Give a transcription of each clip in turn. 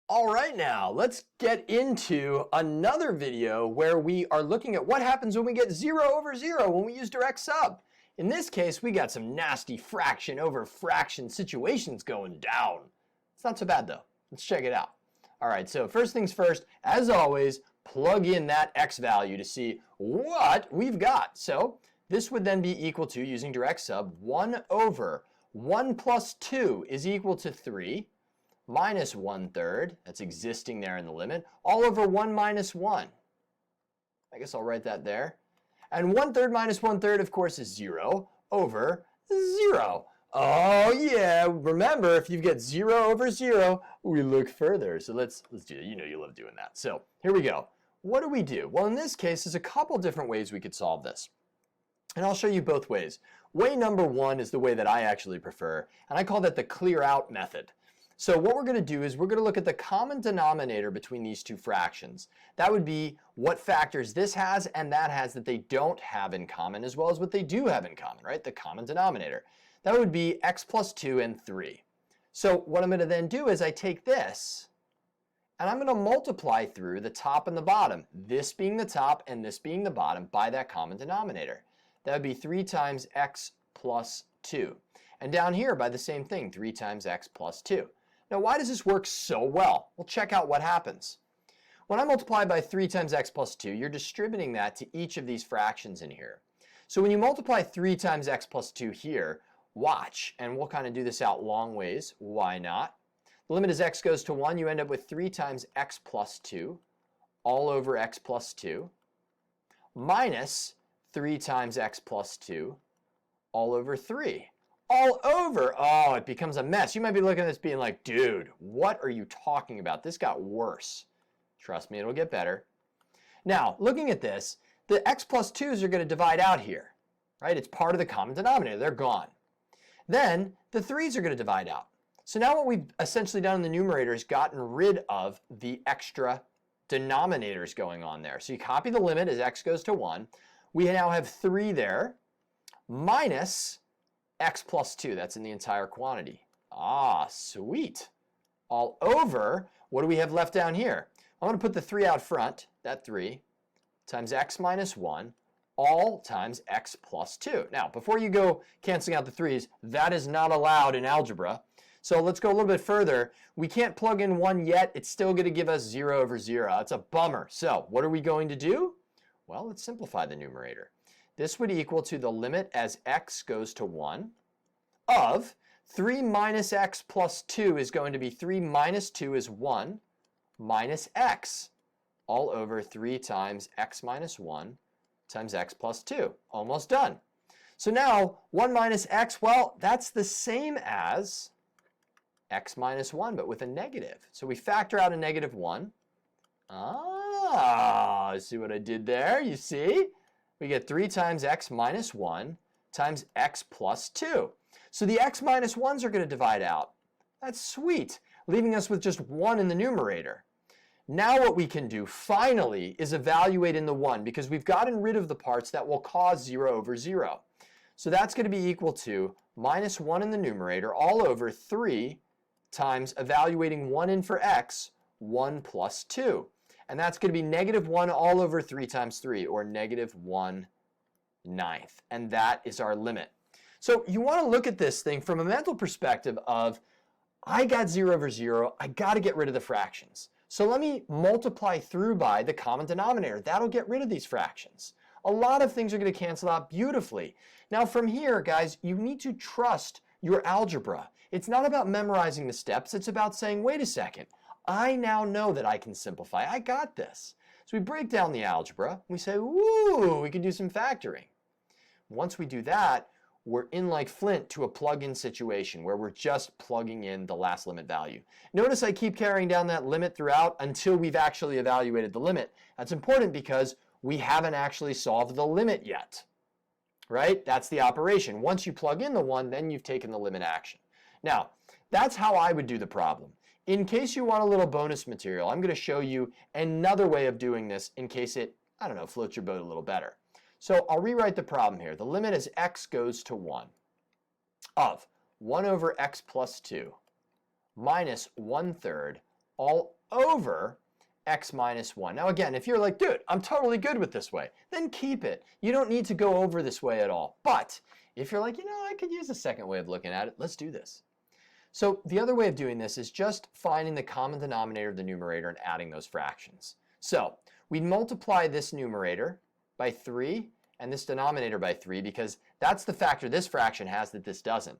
All right, now let's get into another video where we are looking at what happens when we get 0 over 0 when we use direct sub. In this case, we got some nasty fraction over fraction situations going down. It's not so bad though. Let's check it out. All right, so first things first, as always, plug in that x value to see what we've got. So this would then be equal to, using direct sub, 1 over 1 plus 2 is equal to 3. Minus 1/3, that's existing there in the limit, all over 1 minus 1. I guess I'll write that there. And 1/3 minus 1/3, of course, is 0 over 0. Oh yeah, remember, if you get 0 over 0, we look further. So let's do it. You know you love doing that. So here we go. What do we do? Well, in this case, there's a couple different ways we could solve this. And I'll show you both ways. Way number one is the way that I actually prefer, and I call that the clear out method. So what we're going to do is we're going to look at the common denominator between these two fractions. That would be what factors this has and that has that they don't have in common, as well as what they do have in common, right? The common denominator. That would be x plus 2 and 3. So what I'm going to then do is I take this and I'm going to multiply through the top and the bottom, this being the top and this being the bottom, by that common denominator. That would be 3 times x plus 2. And down here by the same thing, 3 times x plus 2. Now, why does this work so well? Well, check out what happens. When I multiply by 3 times x plus 2, you're distributing that to each of these fractions in here. So when you multiply 3 times x plus 2 here, watch, and we'll kind of do this out long ways. Why not? The limit as x goes to 1, you end up with 3 times x plus 2 all over x plus 2 minus 3 times x plus 2 all over 3. All over, oh, it becomes a mess. You might be looking at this being like, dude, what are you talking about? This got worse. Trust me, it'll get better. Now, looking at this, the x plus 2's are going to divide out here, right? It's part of the common denominator. They're gone. Then the 3's are going to divide out. So now what we've essentially done in the numerator is gotten rid of the extra denominators going on there. So you copy the limit as x goes to 1. We now have 3 there minus x plus 2, that's in the entire quantity. Ah, sweet. All over, what do we have left down here? I'm going to put the 3 out front, that 3, times x minus 1, all times x plus 2. Now, before you go canceling out the 3's, that is not allowed in algebra. So let's go a little bit further. We can't plug in 1 yet. It's still going to give us 0 over 0. That's a bummer. So what are we going to do? Well, let's simplify the numerator. This would equal to the limit as x goes to 1 of 3 minus x plus 2 is going to be 3 minus 2 is 1 minus x all over 3 times x minus 1 times x plus 2. Almost done. So now 1 minus x, well, that's the same as x minus 1, but with a negative. So we factor out a negative 1. Ah, see what I did there? You see? We get 3 times x minus 1 times x plus 2. So the x minus 1's are going to divide out. That's sweet, leaving us with just 1 in the numerator. Now what we can do, finally, is evaluate in the 1, because we've gotten rid of the parts that will cause 0 over 0. So that's going to be equal to minus 1 in the numerator all over 3 times evaluating 1 in for x, 1 plus 2. And that's going to be negative 1 all over 3 times 3, or negative 1/9. And that is our limit. So you want to look at this thing from a mental perspective of, I got 0 over 0, I got to get rid of the fractions. So let me multiply through by the common denominator. That'll get rid of these fractions. A lot of things are going to cancel out beautifully. Now from here, guys, you need to trust your algebra. It's not about memorizing the steps. It's about saying, wait a second, I now know that I can simplify. I got this. So we break down the algebra. We say, ooh, we can do some factoring. Once we do that, we're in like Flint to a plug-in situation where we're just plugging in the last limit value. Notice I keep carrying down that limit throughout until we've actually evaluated the limit. That's important because we haven't actually solved the limit yet, right? That's the operation. Once you plug in the 1, then you've taken the limit action. Now, that's how I would do the problem. In case you want a little bonus material, I'm going to show you another way of doing this in case it, I don't know, floats your boat a little better. So I'll rewrite the problem here. The limit as x goes to 1 of 1 over x plus 2 minus 1/3 all over x minus 1. Now again, if you're like, dude, I'm totally good with this way, then keep it. You don't need to go over this way at all. But if you're like, you know, I could use a second way of looking at it, let's do this. So the other way of doing this is just finding the common denominator of the numerator and adding those fractions. So we multiply this numerator by 3 and this denominator by 3 because that's the factor this fraction has that this doesn't.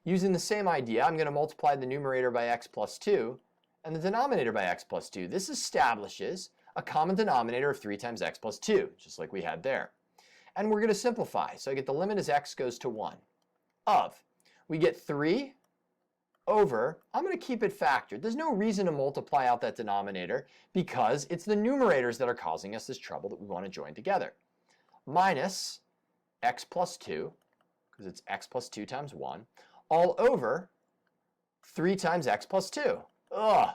Using the same idea, I'm going to multiply the numerator by x plus 2 and the denominator by x plus 2. This establishes a common denominator of 3 times x plus 2, just like we had there. And we're going to simplify. So I get the limit as x goes to 1 of, we get 3 over, I'm going to keep it factored. There's no reason to multiply out that denominator because it's the numerators that are causing us this trouble that we want to join together. Minus x plus 2, because it's x plus 2 times 1, all over 3 times x plus 2. Ugh,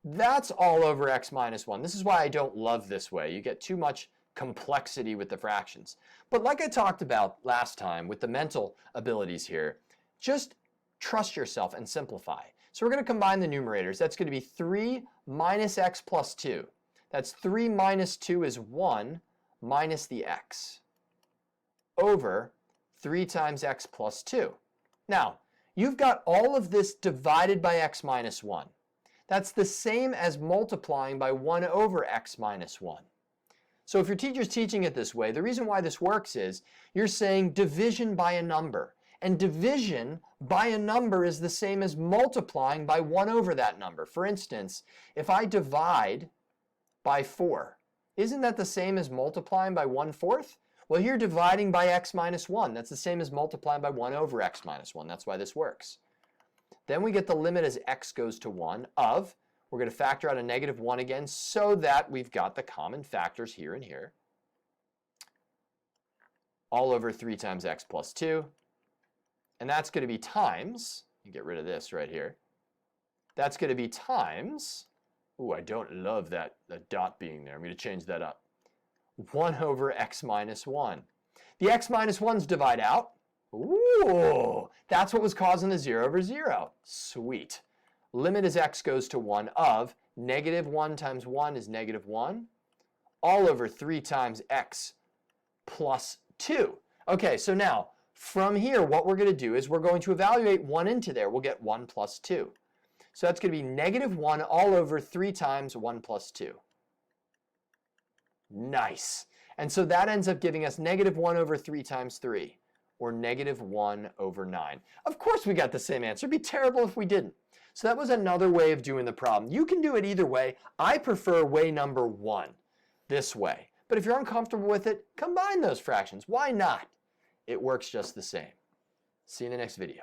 that's all over x minus 1. This is why I don't love this way. You get too much complexity with the fractions. But like I talked about last time with the mental abilities here, just trust yourself and simplify. So we're going to combine the numerators. That's going to be 3 minus x plus 2. That's 3 minus 2 is 1 minus the x over 3 times x plus 2. Now, you've got all of this divided by x minus 1. That's the same as multiplying by 1 over x minus 1. So if your teacher's teaching it this way, the reason why this works is you're saying division by a number. And division by a number is the same as multiplying by 1 over that number. For instance, if I divide by 4, isn't that the same as multiplying by 1/4? Well, you're dividing by x minus 1. That's the same as multiplying by 1 over x minus 1. That's why this works. Then we get the limit as x goes to 1 of, we're going to factor out a negative 1 again so that we've got the common factors here and here, all over 3 times x plus 2. And that's going to be times, you get rid of this right here, that's going to be times, ooh, I don't love that dot being there. I'm going to change that up. 1 over x minus 1. The x minus 1's divide out. Ooh, that's what was causing the 0 over 0. Sweet. Limit as x goes to 1 of negative 1 times 1 is negative 1, all over 3 times x plus 2. Okay, so now, from here, what we're going to do is we're going to evaluate 1 into there. We'll get 1 plus 2. So that's going to be negative 1 all over 3 times 1 plus 2. Nice. And so that ends up giving us negative 1 over 3 times 3, or negative 1 over 9. Of course we got the same answer. It'd be terrible if we didn't. So that was another way of doing the problem. You can do it either way. I prefer way number 1, this way. But if you're uncomfortable with it, combine those fractions. Why not? It works just the same. See you in the next video.